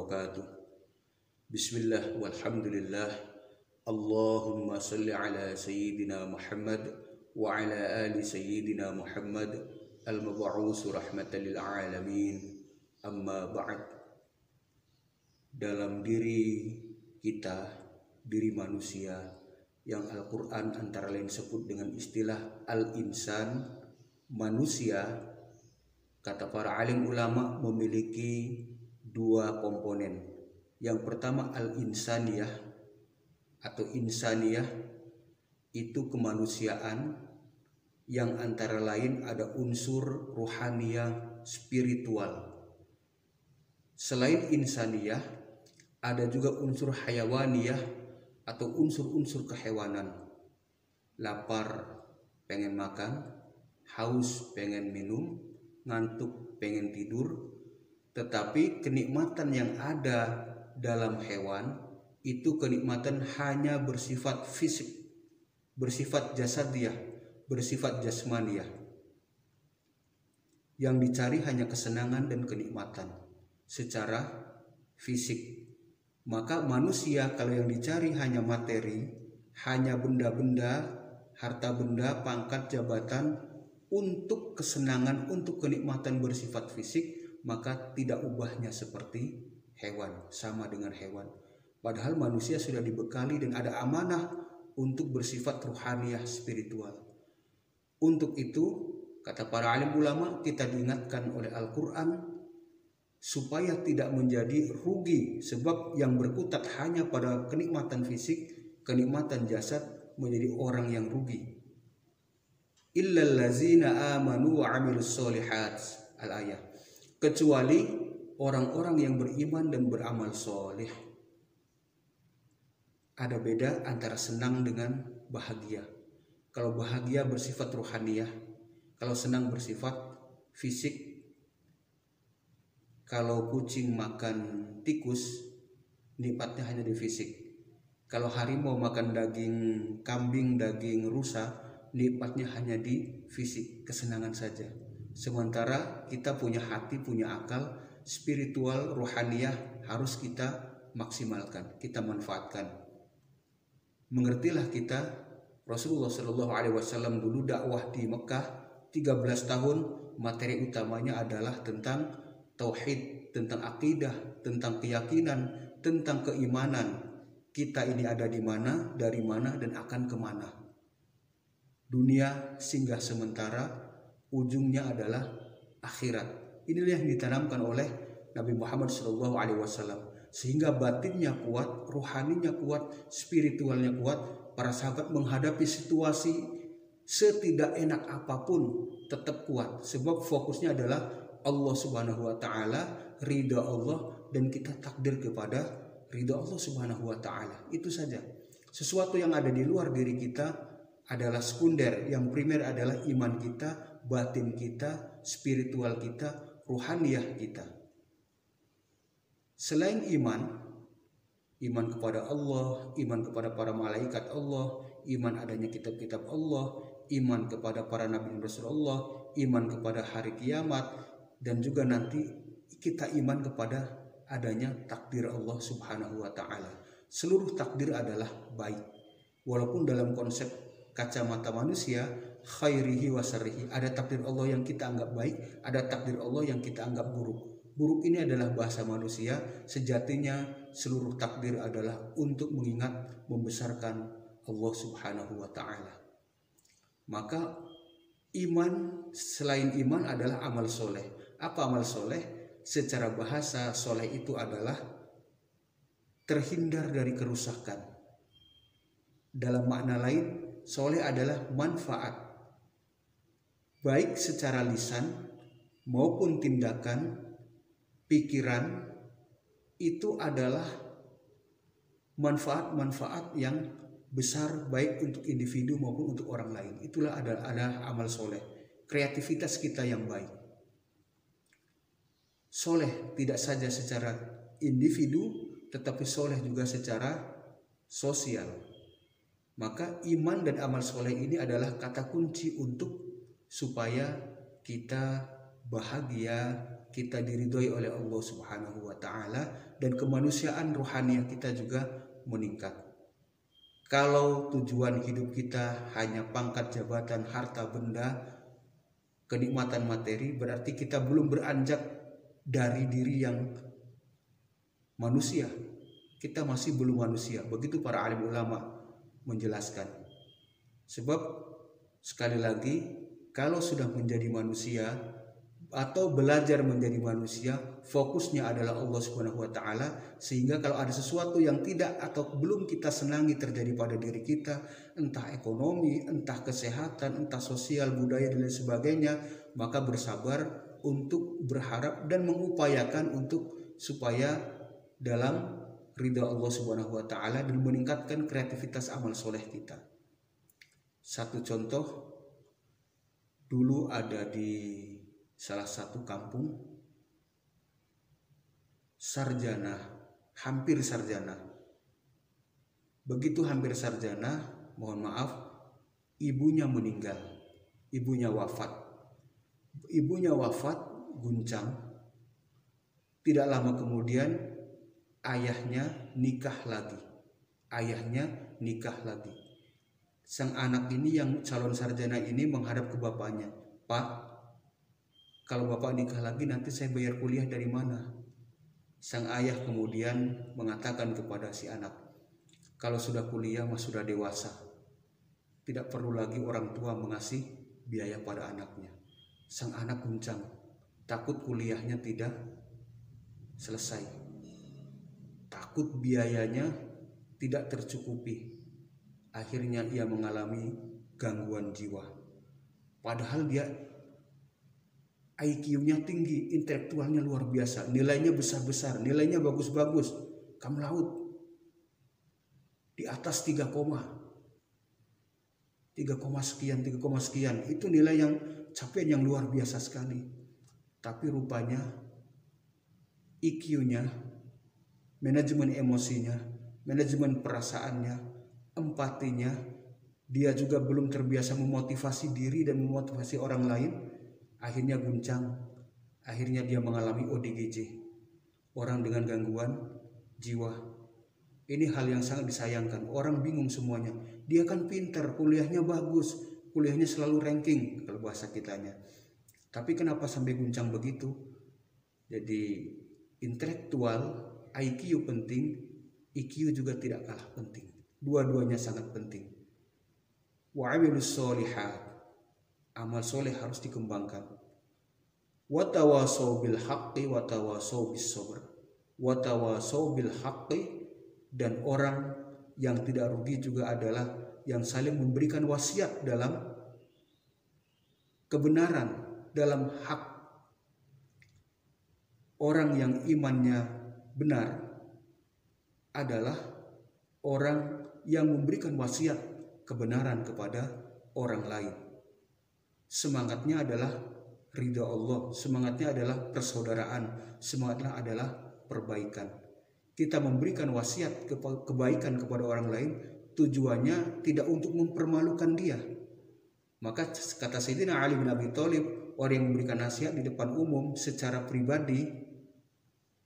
wabarakatuh. Bismillah walhamdulillah. Allahumma salli ala sayyidina Muhammad wa ala ali sayyidina Muhammad al-mab'uus rahmatan lil alamin. Amma ba'd. Dalam diri kita, diri manusia yang Al-Quran antara lain sebut dengan istilah al-insan, manusia, kata para alim ulama memiliki dua komponen. Yang pertama al-insaniyah atau insaniyah, itu kemanusiaan yang antara lain ada unsur ruhaniyah, spiritual. Selain insaniyah, ada juga unsur hayawaniyah atau unsur-unsur kehewanan. Lapar, pengen makan; haus, pengen minum; ngantuk, pengen tidur. Tetapi kenikmatan yang ada dalam hewan itu kenikmatan hanya bersifat fisik, bersifat jasadiyah, bersifat jasmaniyah. Yang dicari hanya kesenangan dan kenikmatan secara fisik. Maka manusia kalau yang dicari hanya materi, hanya benda-benda, harta benda, pangkat, jabatan, untuk kesenangan, untuk kenikmatan bersifat fisik, maka tidak ubahnya seperti hewan, sama dengan hewan. Padahal manusia sudah dibekali dan ada amanah untuk bersifat ruhaniyah, spiritual. Untuk itu, kata para alim ulama, kita diingatkan oleh Al-Quran supaya tidak menjadi rugi, sebab yang berkutat hanya pada kenikmatan fisik, kenikmatan jasad, menjadi orang yang rugi. Illal ladzina amanu wa 'amilus sholihat, al-ayah. Kecuali orang-orang yang beriman dan beramal soleh. Ada beda antara senang dengan bahagia. Kalau bahagia bersifat ruhaniyah, kalau senang bersifat fisik. Kalau kucing makan tikus, nikmatnya hanya di fisik. Kalau harimau makan daging kambing, daging rusa, nikmatnya hanya di fisik, kesenangan saja. Sementara kita punya hati, punya akal, spiritual, ruhaniyah harus kita maksimalkan, kita manfaatkan. Mengertilah kita, Rasulullah SAW dulu dakwah di Mekah 13 tahun, materi utamanya adalah tentang tauhid, tentang akidah, tentang keyakinan, tentang keimanan. Kita ini ada di mana, dari mana, dan akan kemana. Dunia singgah sementara, ujungnya adalah akhirat. Inilah yang ditanamkan oleh Nabi Muhammad SAW, sehingga batinnya kuat, ruhaninya kuat, spiritualnya kuat. Para sahabat menghadapi situasi setidak enak apapun tetap kuat, sebab fokusnya adalah Allah Subhanahu wa Ta'ala, ridha Allah, dan kita takdir kepada ridha Allah Subhanahu wa Ta'ala. Itu saja. Sesuatu yang ada di luar diri kita adalah sekunder, yang primer adalah iman kita, batin kita, spiritual kita, ruhaniyah kita. Selain iman kepada Allah, iman kepada para malaikat Allah, iman adanya kitab-kitab Allah, iman kepada para nabi dan Rasulullah, iman kepada hari kiamat, dan juga nanti kita iman kepada adanya takdir Allah Subhanahu wa Ta'ala. Seluruh takdir adalah baik, walaupun dalam konsep kacamata manusia, khairihi wa syarrihi, ada takdir Allah yang kita anggap baik, ada takdir Allah yang kita anggap buruk. Buruk ini adalah bahasa manusia, sejatinya seluruh takdir adalah untuk mengingat, membesarkan Allah Subhanahu wa Ta'ala. Maka iman, selain iman adalah amal soleh. Apa amal soleh? Secara bahasa, soleh itu adalah terhindar dari kerusakan. Dalam makna lain, soleh adalah manfaat, baik secara lisan maupun tindakan, pikiran, itu adalah manfaat-manfaat yang besar, baik untuk individu maupun untuk orang lain. Itulah adalah amal soleh, kreativitas kita yang baik. Soleh tidak saja secara individu, tetapi soleh juga secara sosial. Maka iman dan amal soleh ini adalah kata kunci untuk supaya kita bahagia, kita diridhoi oleh Allah Subhanahu wa taala, dan kemanusiaan rohaniah kita juga meningkat. Kalau tujuan hidup kita hanya pangkat jabatan, harta benda, kenikmatan materi, berarti kita belum beranjak dari diri yang manusia. Kita masih belum manusia. Begitu para alim ulama menjelaskan. Sebab sekali lagi, kalau sudah menjadi manusia atau belajar menjadi manusia, fokusnya adalah Allah Subhanahu wa taala, sehingga kalau ada sesuatu yang tidak atau belum kita senangi terjadi pada diri kita, entah ekonomi, entah kesehatan, entah sosial, budaya dan lain sebagainya, maka bersabar untuk berharap dan mengupayakan untuk supaya dalam ridha Allah Subhanahu wa taala dan meningkatkan kreativitas amal soleh kita. Satu contoh, dulu ada di salah satu kampung sarjana, hampir sarjana. Begitu hampir sarjana, mohon maaf, ibunya meninggal, ibunya wafat. Ibunya wafat, guncang. Tidak lama kemudian ayahnya nikah lagi. Ayahnya nikah lagi. Sang anak ini yang calon sarjana ini menghadap ke bapaknya, "Pak, kalau bapak nikah lagi nanti saya bayar kuliah dari mana?" Sang ayah kemudian mengatakan kepada si anak, "Kalau sudah kuliah mas sudah dewasa, tidak perlu lagi orang tua mengasih biaya pada anaknya." Sang anak guncang, takut kuliahnya tidak selesai, takut biayanya tidak tercukupi. Akhirnya ia mengalami gangguan jiwa. Padahal dia IQ-nya tinggi, intelektualnya luar biasa, nilainya besar-besar, nilainya bagus-bagus, cum laude, di atas 3 sekian, itu nilai yang capaian yang luar biasa sekali. Tapi rupanya IQ-nya, manajemen emosinya, manajemen perasaannya, empatinya, dia juga belum terbiasa memotivasi diri dan memotivasi orang lain. Akhirnya guncang, akhirnya dia mengalami ODGJ, orang dengan gangguan jiwa. Ini hal yang sangat disayangkan. Orang bingung semuanya. Dia kan pintar, kuliahnya bagus, kuliahnya selalu ranking kalau bahasa kitanya. Tapi kenapa sampai guncang begitu? Jadi intelektual, IQ penting, IQ juga tidak kalah penting. Dua-duanya sangat penting. Wa 'amilus sholihat, amal soleh harus dikembangkan. Wa tawasau bil haqqi wa tawasau bis sabr. Wa tawasau bil haqqi, dan orang yang tidak rugi juga adalah yang saling memberikan wasiat dalam kebenaran, dalam hak. Orang yang imannya benar adalah orang yang memberikan wasiat kebenaran kepada orang lain. Semangatnya adalah ridha Allah, semangatnya adalah persaudaraan, semangatnya adalah perbaikan. Kita memberikan wasiat kebaikan kepada orang lain, tujuannya tidak untuk mempermalukan dia. Maka kata Sayyidina Ali bin Abi Thalib, orang yang memberikan nasihat di depan umum secara pribadi,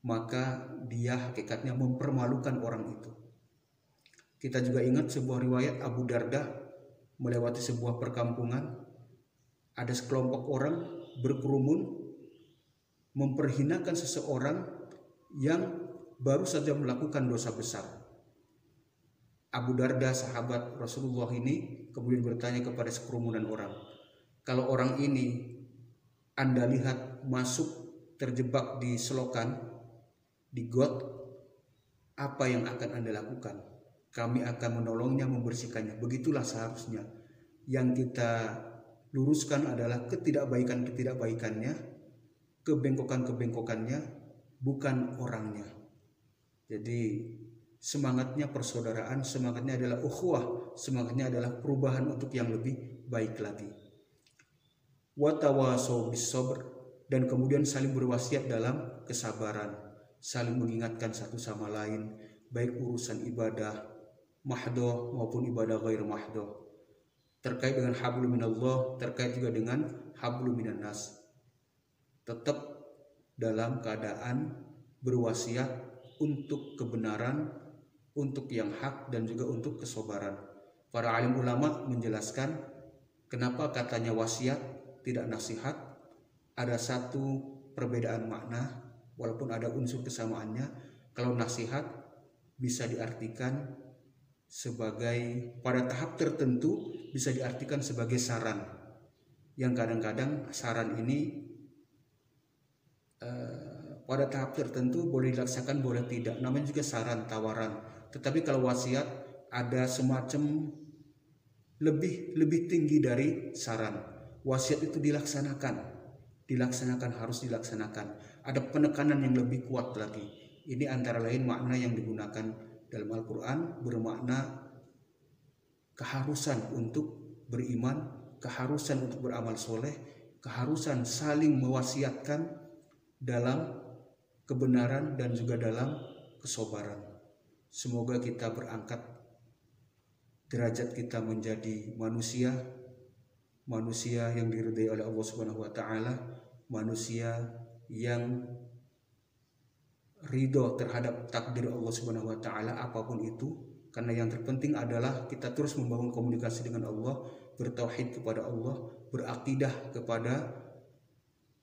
maka dia hakikatnya mempermalukan orang itu. Kita juga ingat sebuah riwayat Abu Darda melewati sebuah perkampungan. Ada sekelompok orang berkerumun memperhinakan seseorang yang baru saja melakukan dosa besar. Abu Darda, sahabat Rasulullah ini, kemudian bertanya kepada sekerumunan orang, "Kalau orang ini Anda lihat masuk terjebak di selokan, di got, apa yang akan Anda lakukan?" "Kami akan menolongnya, membersihkannya." Begitulah seharusnya. Yang kita luruskan adalah ketidakbaikannya, kebengkokannya, bukan orangnya. Jadi semangatnya persaudaraan, semangatnya adalah ukhuwah, semangatnya adalah perubahan untuk yang lebih baik lagi. Wa tawasau bis sabr, dan kemudian saling berwasiat dalam kesabaran, saling mengingatkan satu sama lain, baik urusan ibadah mahdoh maupun ibadah ghair mahdoh, terkait dengan hablum minallah, terkait juga dengan hablum minan nas. Tetap dalam keadaan berwasiat untuk kebenaran, untuk yang hak, dan juga untuk kesabaran. Para alim ulama menjelaskan kenapa katanya wasiat tidak nasihat. Ada satu perbedaan makna, walaupun ada unsur kesamaannya. Kalau nasihat bisa diartikan sebagai, pada tahap tertentu bisa diartikan sebagai saran, yang kadang-kadang saran ini pada tahap tertentu boleh dilaksanakan, boleh tidak, namanya juga saran, tawaran. Tetapi kalau wasiat ada semacam lebih tinggi dari saran. Wasiat itu dilaksanakan, harus dilaksanakan. Ada penekanan yang lebih kuat lagi. Ini antara lain makna yang digunakan dalam Al-Quran, bermakna keharusan untuk beriman, keharusan untuk beramal soleh, keharusan saling mewasiatkan dalam kebenaran dan juga dalam kesabaran. Semoga kita berangkat derajat kita menjadi manusia yang diridai oleh Allah Subhanahu wa taala, manusia yang ridho terhadap takdir Allah Subhanahu wa taala apapun itu. Karena yang terpenting adalah kita terus membangun komunikasi dengan Allah, bertauhid kepada Allah, berakidah kepada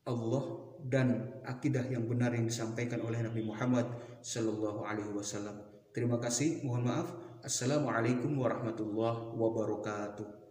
Allah, dan akidah yang benar yang disampaikan oleh Nabi Muhammad sallallahu alaihi wasallam. Terima kasih, mohon maaf. Assalamualaikum warahmatullahi wabarakatuh.